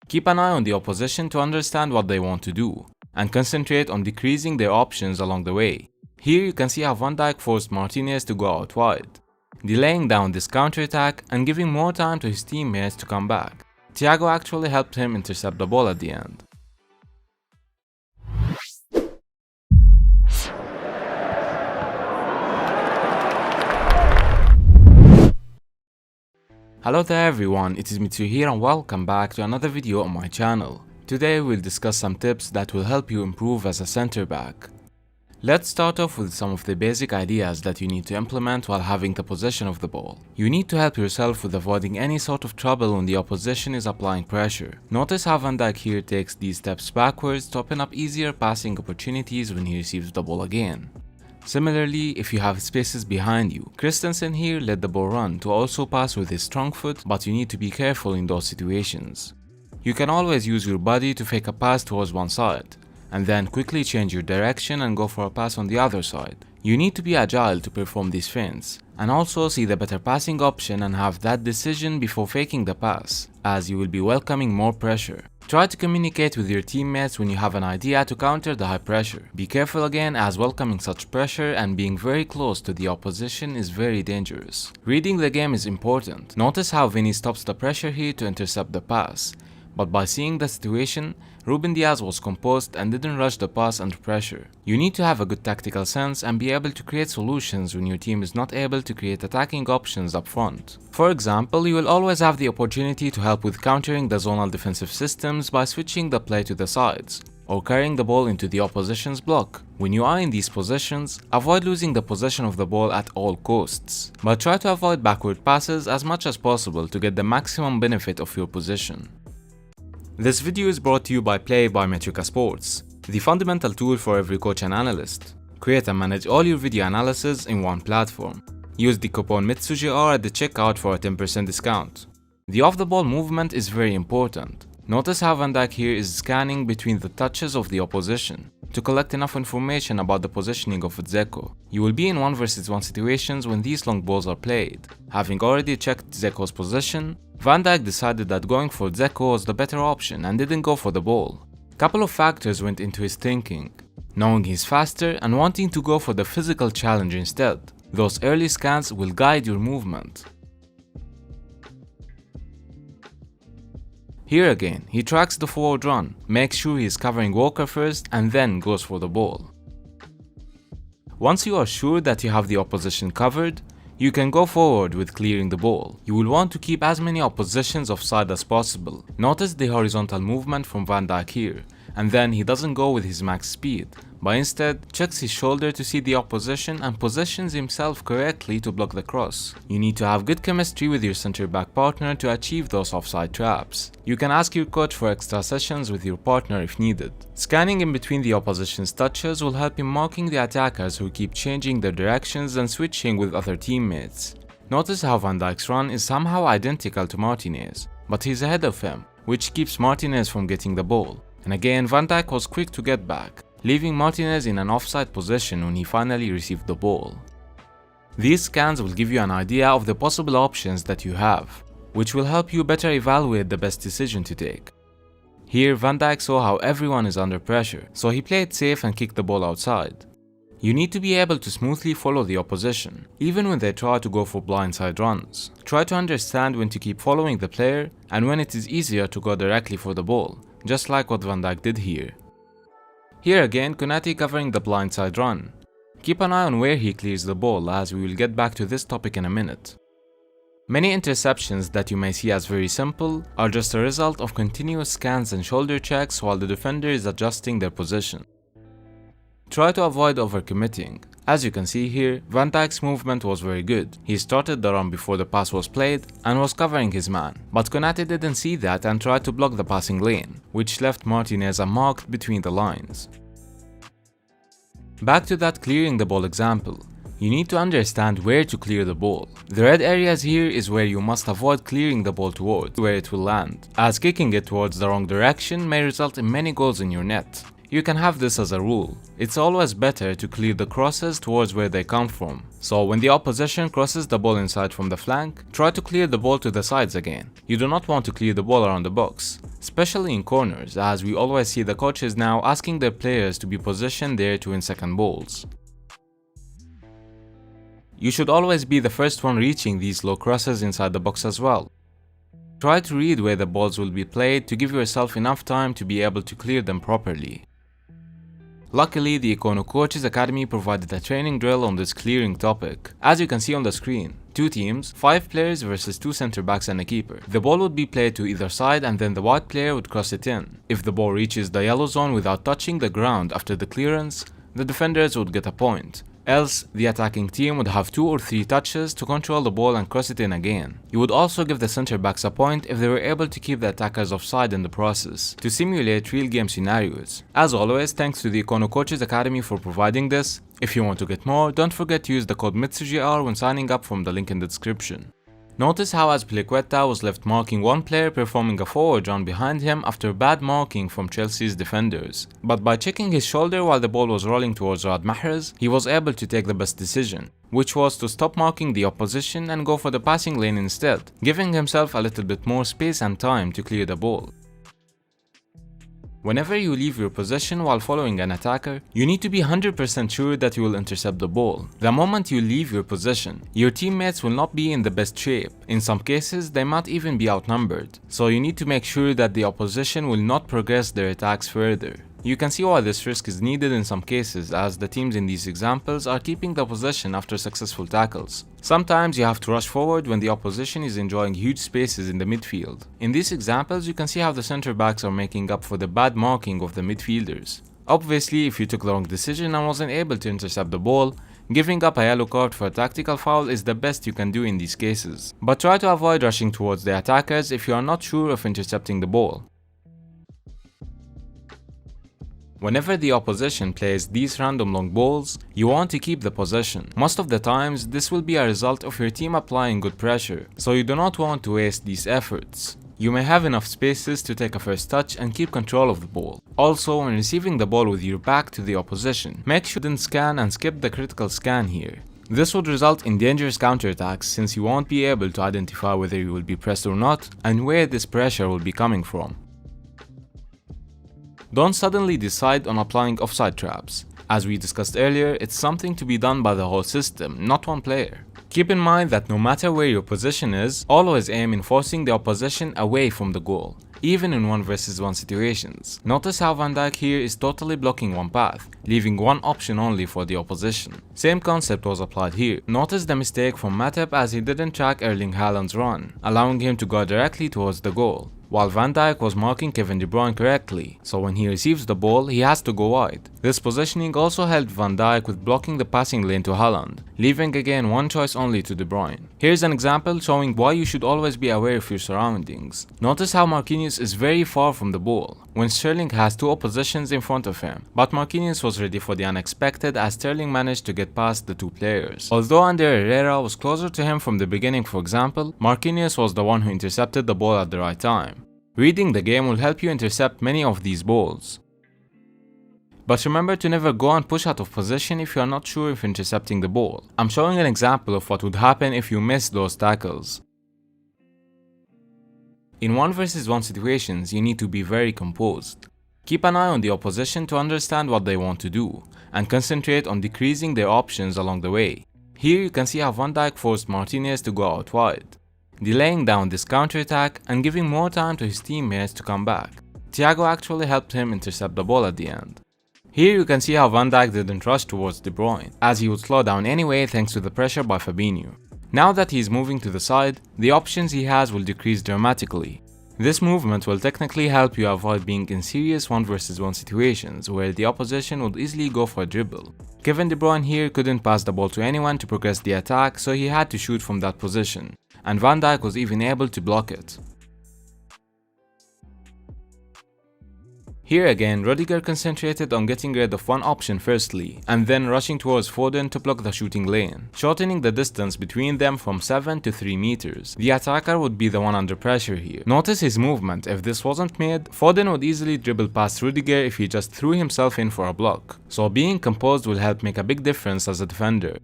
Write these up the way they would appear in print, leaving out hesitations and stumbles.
Keep an eye on the opposition to understand what they want to do, and concentrate on decreasing their options along the way. Here you can see how Van Dijk forced Martinez to go out wide, delaying down this counterattack and giving more time to his teammates to come back. Thiago actually helped him intercept the ball at the end. Hello there everyone, it is Mitsu here and welcome back to another video on my channel. Today we'll discuss some tips that will help you improve as a center back. Let's start off with some of the basic ideas that you need to implement while having the possession of the ball. You need to help yourself with avoiding any sort of trouble when the opposition is applying pressure. Notice how Van Dijk here takes these steps backwards to open up easier passing opportunities when he receives the ball again. Similarly, if you have spaces behind you, Christensen here let the ball run to also pass with his strong foot, but you need to be careful in those situations. You can always use your body to fake a pass towards one side, and then quickly change your direction and go for a pass on the other side. You need to be agile to perform these feints, and also see the better passing option and have that decision before faking the pass, as you will be welcoming more pressure. Try to communicate with your teammates when you have an idea to counter the high pressure. Be careful again, as welcoming such pressure and being very close to the opposition is very dangerous. Reading the game is important. Notice how Vinny stops the pressure here to intercept the pass, but by seeing the situation, Ruben Diaz was composed and didn't rush the pass under pressure. You need to have a good tactical sense and be able to create solutions when your team is not able to create attacking options up front. For example, you will always have the opportunity to help with countering the zonal defensive systems by switching the play to the sides, or carrying the ball into the opposition's block. When you are in these positions, avoid losing the possession of the ball at all costs, but try to avoid backward passes as much as possible to get the maximum benefit of your position. This video is brought to you by Play by Metrica Sports, the fundamental tool for every coach and analyst. Create and manage all your video analysis in one platform. Use the coupon MITSUGR at the checkout for a 10% discount. The off-the-ball movement is very important. Notice how Van Dijk here is scanning between the touches of the opposition to collect enough information about the positioning of Dzeko. You will be in 1 versus 1 situations when these long balls are played. Having already checked Dzeko's position, Van Dijk decided that going for Dzeko was the better option and didn't go for the ball. Couple of factors went into his thinking: knowing he's faster and wanting to go for the physical challenge instead. Those early scans will guide your movement. Here again, he tracks the forward run, makes sure he is covering Walker first and then goes for the ball. Once you are sure that you have the opposition covered, you can go forward with clearing the ball. You will want to keep as many oppositions offside as possible. Notice the horizontal movement from Van Dijk here, and then he doesn't go with his max speed, but instead checks his shoulder to see the opposition and positions himself correctly to block the cross. You need to have good chemistry with your center back partner to achieve those offside traps. You can ask your coach for extra sessions with your partner if needed. Scanning in between the opposition's touches will help in marking the attackers who keep changing their directions and switching with other teammates. Notice how Van Dijk's run is somehow identical to Martinez, but he's ahead of him, which keeps Martinez from getting the ball. And again, Van Dijk was quick to get back, leaving Martinez in an offside position when he finally received the ball. These scans will give you an idea of the possible options that you have, which will help you better evaluate the best decision to take. Here, Van Dijk saw how everyone is under pressure, so he played safe and kicked the ball outside. You need to be able to smoothly follow the opposition, even when they try to go for blindside runs. Try to understand when to keep following the player and when it is easier to go directly for the ball, just like what Van Dijk did here. Here again, Konate covering the blindside run. Keep an eye on where he clears the ball, as we will get back to this topic in a minute. Many interceptions that you may see as very simple are just a result of continuous scans and shoulder checks while the defender is adjusting their position. Try to avoid overcommitting. As you can see here, Van Dijk's movement was very good. He started the run before the pass was played and was covering his man, but Konate didn't see that and tried to block the passing lane, which left Martinez unmarked between the lines. Back to that clearing the ball example. You need to understand where to clear the ball. The red areas here is where you must avoid clearing the ball towards where it will land, as kicking it towards the wrong direction may result in many goals in your net. You can have this as a rule. It's always better to clear the crosses towards where they come from. So when the opposition crosses the ball inside from the flank, try to clear the ball to the sides again. You do not want to clear the ball around the box, especially in corners, as we always see the coaches now asking their players to be positioned there to win second balls. You should always be the first one reaching these low crosses inside the box as well. Try to read where the balls will be played to give yourself enough time to be able to clear them properly. Luckily, the Econo Coaches Academy provided a training drill on this clearing topic. As you can see on the screen, 2 teams, 5 players versus 2 center backs and a keeper. The ball would be played to either side and then the white player would cross it in. If the ball reaches the yellow zone without touching the ground after the clearance, the defenders would get a point. Else, the attacking team would have 2 or 3 touches to control the ball and cross it in again. You would also give the center backs a point if they were able to keep the attackers offside in the process, to simulate real game scenarios. As always, thanks to the Econo Coaches Academy for providing this. If you want to get more, don't forget to use the code MITSUGR when signing up from the link in the description. Notice how Azpilicueta was left marking one player performing a forward run behind him after bad marking from Chelsea's defenders. But by checking his shoulder while the ball was rolling towards Riyad Mahrez, he was able to take the best decision, which was to stop marking the opposition and go for the passing lane instead, giving himself a little bit more space and time to clear the ball. Whenever you leave your position while following an attacker, you need to be 100% sure that you will intercept the ball. The moment you leave your position, your teammates will not be in the best shape. In some cases, they might even be outnumbered. So you need to make sure that the opposition will not progress their attacks further. You can see why this risk is needed in some cases, as the teams in these examples are keeping the possession after successful tackles. Sometimes you have to rush forward when the opposition is enjoying huge spaces in the midfield. In these examples, you can see how the center backs are making up for the bad marking of the midfielders. Obviously, if you took the wrong decision and wasn't able to intercept the ball, giving up a yellow card for a tactical foul is the best you can do in these cases. But try to avoid rushing towards the attackers if you are not sure of intercepting the ball. Whenever the opposition plays these random long balls, you want to keep the possession. Most of the times, this will be a result of your team applying good pressure, so you do not want to waste these efforts. You may have enough spaces to take a first touch and keep control of the ball. Also, when receiving the ball with your back to the opposition, make sure you don't scan and skip the critical scan here. This would result in dangerous counterattacks since you won't be able to identify whether you will be pressed or not and where this pressure will be coming from. Don't suddenly decide on applying offside traps. As we discussed earlier, it's something to be done by the whole system, not one player. Keep in mind that no matter where your position is, always aim in forcing the opposition away from the goal, even in 1 versus 1 situations. Notice how Van Dijk here is totally blocking one path, leaving one option only for the opposition. Same concept was applied here. Notice the mistake from Matip as he didn't track Erling Haaland's run, allowing him to go directly towards the goal, while Van Dijk was marking Kevin De Bruyne correctly, so when he receives the ball, he has to go wide. This positioning also helped Van Dijk with blocking the passing lane to Haaland, leaving again one choice only to De Bruyne. Here's an example showing why you should always be aware of your surroundings. Notice how Marquinhos is very far from the ball, when Sterling has 2 oppositions in front of him, but Marquinhos was ready for the unexpected as Sterling managed to get past the 2 players. Although Ander Herrera was closer to him from the beginning, for example, Marquinhos was the one who intercepted the ball at the right time. Reading the game will help you intercept many of these balls. But remember to never go and push out of position if you are not sure if intercepting the ball. I'm showing an example of what would happen if you miss those tackles. In 1 versus 1 situations, you need to be very composed. Keep an eye on the opposition to understand what they want to do, and concentrate on decreasing their options along the way. Here you can see how Van Dijk forced Martinez to go out wide, delaying down this counterattack and giving more time to his teammates to come back. Thiago actually helped him intercept the ball at the end. Here you can see how Van Dijk didn't rush towards De Bruyne, as he would slow down anyway thanks to the pressure by Fabinho. Now that he is moving to the side, the options he has will decrease dramatically. This movement will technically help you avoid being in serious 1 versus 1 situations where the opposition would easily go for a dribble. Kevin De Bruyne here couldn't pass the ball to anyone to progress the attack, so he had to shoot from that position, and Van Dijk was even able to block it. Here again, Rudiger concentrated on getting rid of one option firstly, and then rushing towards Foden to block the shooting lane, shortening the distance between them from 7 to 3 meters. The attacker would be the one under pressure here. Notice his movement. If this wasn't made, Foden would easily dribble past Rudiger if he just threw himself in for a block. So being composed will help make a big difference as a defender.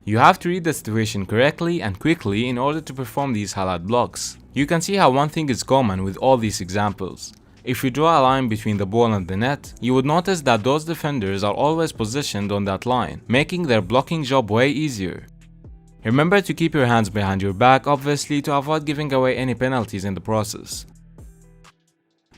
You have to read the situation correctly and quickly in order to perform these highlight blocks. You can see how one thing is common with all these examples. If you draw a line between the ball and the net, you would notice that those defenders are always positioned on that line, making their blocking job way easier. Remember to keep your hands behind your back, obviously, to avoid giving away any penalties in the process.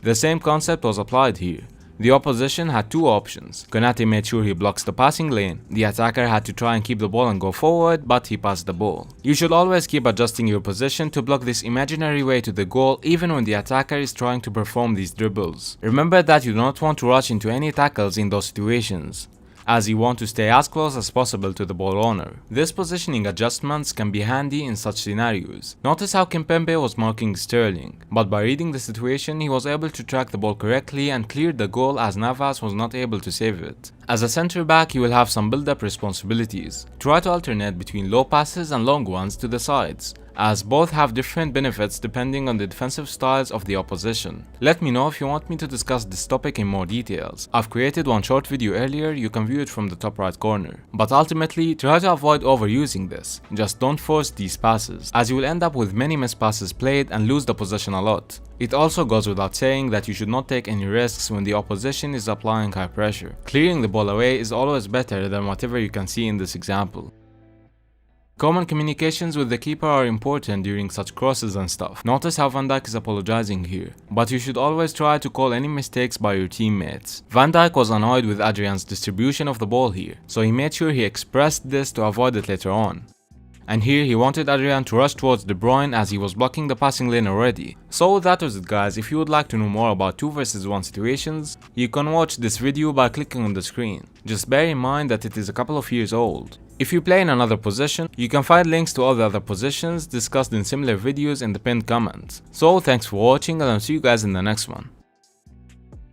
The same concept was applied here. The opposition had two options. Konate made sure he blocks the passing lane. The attacker had to try and keep the ball and go forward, but he passed the ball. You should always keep adjusting your position to block this imaginary way to the goal even when the attacker is trying to perform these dribbles. Remember that you do not want to rush into any tackles in those situations, as you want to stay as close as possible to the ball owner. This positioning adjustments can be handy in such scenarios. Notice how Kimpembe was marking Sterling, but by reading the situation he was able to track the ball correctly and cleared the goal as Navas was not able to save it. As a center back, you will have some build-up responsibilities. Try to alternate between low passes and long ones to the sides, as both have different benefits depending on the defensive styles of the opposition. Let me know if you want me to discuss this topic in more details. I've created one short video earlier, you can view it from the top right corner. But ultimately, try to avoid overusing this. Just don't force these passes, as you will end up with many missed passes played and lose the possession a lot. It also goes without saying that you should not take any risks when the opposition is applying high pressure. Clearing the ball away is always better than whatever you can see in this example. Common communications with the keeper are important during such crosses and stuff. Notice how Van Dijk is apologizing here, but you should always try to call any mistakes by your teammates. Van Dijk was annoyed with Adrian's distribution of the ball here, so he made sure he expressed this to avoid it later on. And here he wanted Adrian to rush towards De Bruyne as he was blocking the passing lane already. So that was it guys. If you would like to know more about 2 vs 1 situations, you can watch this video by clicking on the screen. Just bear in mind that it is a couple of years old. If you play in another position, you can find links to all the other positions discussed in similar videos in the pinned comments. So thanks for watching and I'll see you guys in the next one.